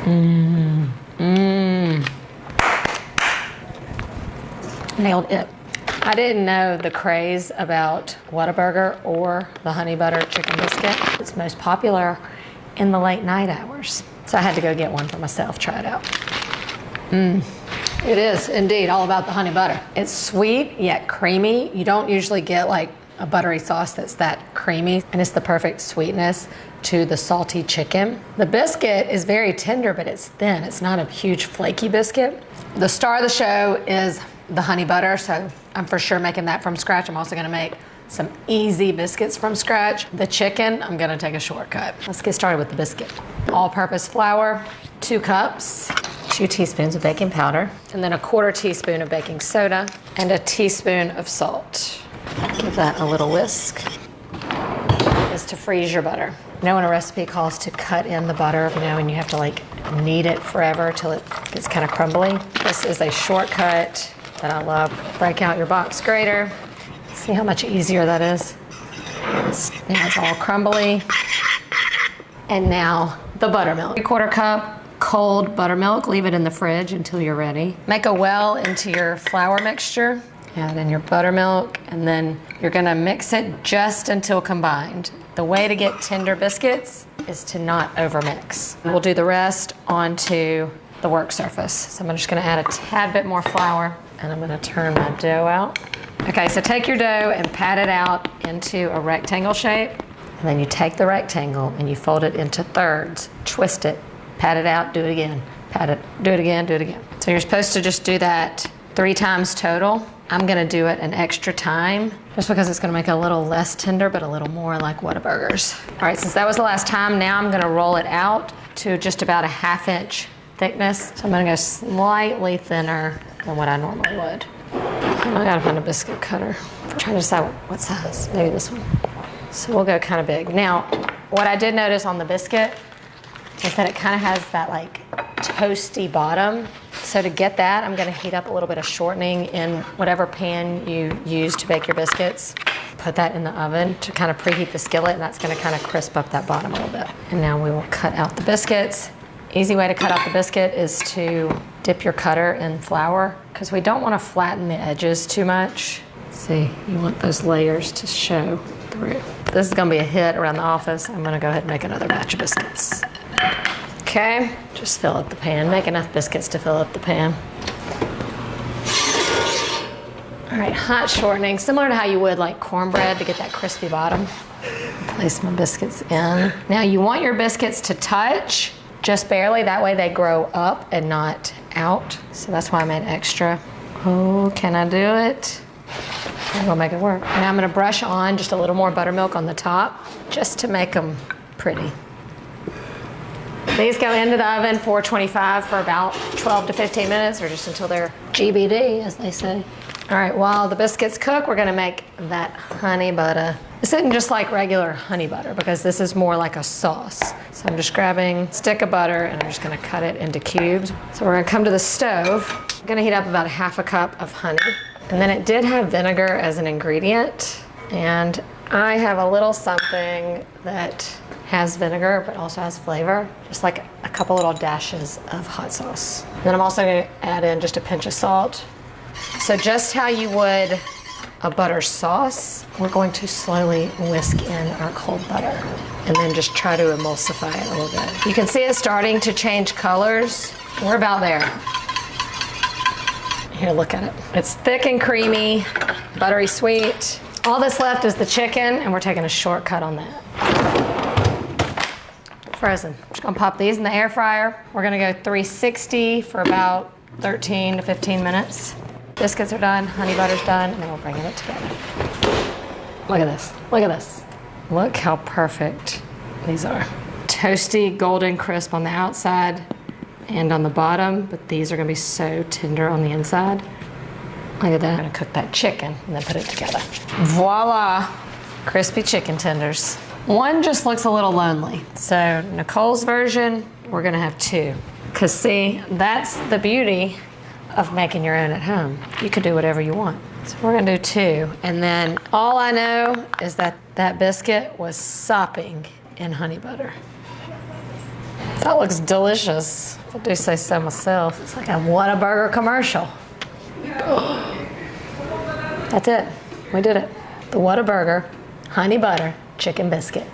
Nailed it. I didn't know the craze about Whataburger or the honey butter chicken biscuit. It's most popular in the late night hours. So I had to go get one for myself, try it out. It is indeed all about the honey butter. It's sweet yet creamy. You don't usually get like a buttery sauce that's that creamy, and it's the perfect sweetness to the salty chicken. The biscuit is very tender, but it's thin. It's not a huge flaky biscuit. The star of the show is the honey butter, so I'm for sure making that from scratch. I'm also gonna make some easy biscuits from scratch. The chicken, I'm gonna take a shortcut. Let's get started with the biscuit. All-purpose flour, 2 cups, 2 teaspoons of baking powder, and then a 1/4 teaspoon of baking soda, and a teaspoon of salt. Give that a little whisk. Is to freeze your butter. You know when a recipe calls to cut in the butter, you know, and you have to like knead it forever till it gets kind of crumbly? This is a shortcut that I love. Break out your box grater. See how much easier that is? Now it's all crumbly. And now the buttermilk. 1/4 cup cold buttermilk. Leave it in the fridge until you're ready. Make a well into your flour mixture. Add in your buttermilk, and then you're gonna mix it just until combined. The way to get tender biscuits is to not overmix. We'll do the rest onto the work surface. So I'm just gonna add a tad bit more flour, and I'm gonna turn my dough out. Okay, so take your dough and pat it out into a rectangle shape. And then you take the rectangle and you fold it into thirds, twist it, pat it out, do it again, pat it, do it again, do it again. So you're supposed to just do that 3 times total. I'm gonna do it an extra time just because it's gonna make it a little less tender but a little more like Whataburgers. All right, since that was the last time, now I'm gonna roll it out to just about a 1/2 inch thickness. So I'm gonna go slightly thinner than what I normally would. I gotta find a biscuit cutter. I'm trying to decide what size, maybe this one. So we'll go kind of big. Now, what I did notice on the biscuit is that it kind of has that like toasty bottom. So to get that, I'm gonna heat up a little bit of shortening in whatever pan you use to bake your biscuits. Put that in the oven to kind of preheat the skillet, and that's gonna kind of crisp up that bottom a little bit. And now we will cut out the biscuits. Easy way to cut out the biscuit is to dip your cutter in flour, because we don't wanna flatten the edges too much. See, you want those layers to show through. This is gonna be a hit around the office. I'm gonna go ahead and make another batch of biscuits. Okay, just fill up the pan. Make enough biscuits to fill up the pan. All right, hot shortening, similar to how you would like cornbread to get that crispy bottom. Place my biscuits in. Now you want your biscuits to touch just barely, that way they grow up and not out. So that's why I made extra. Oh, can I do it? I'm gonna make it work. Now I'm gonna brush on just a little more buttermilk on the top, just to make them pretty. These go into the oven 425 for about 12 to 15 minutes, or just until they're GBD, as they say. All right, while the biscuits cook, we're gonna make that honey butter. This isn't just like regular honey butter, because this is more like a sauce. So I'm just grabbing a stick of butter and I'm just gonna cut it into cubes. So we're gonna come to the stove. I'm gonna heat up about 1/2 cup of honey. And then it did have vinegar as an ingredient. And I have a little something that has vinegar but also has flavor, just like a couple little dashes of hot sauce. And then I'm also gonna add in just a pinch of salt. So just how you would a butter sauce, we're going to slowly whisk in our cold butter and then just try to emulsify it a little bit. You can see it starting to change colors. We're about there. Here, look at it. It's thick and creamy, buttery sweet. All that's left is the chicken, and we're taking a shortcut on that. Frozen. Just gonna pop these in the air fryer. We're gonna go 360 for about 13 to 15 minutes. Biscuits are done, honey butter's done, and then we'll bring it together. Look at this, look at this. Look how perfect these are. Toasty, golden crisp on the outside and on the bottom, but these are gonna be so tender on the inside. Look at that. I'm gonna cook that chicken and then put it together. Voila, crispy chicken tenders. One just looks a little lonely. So Nicole's version, we're gonna have 2. Cause see, that's the beauty of making your own at home. You can do whatever you want. So we're gonna do 2. And then all I know is that that biscuit was sopping in honey butter. That looks delicious, if I do say so myself. It's like a Whataburger commercial. That's it. We did it. The Whataburger honey butter chicken biscuit.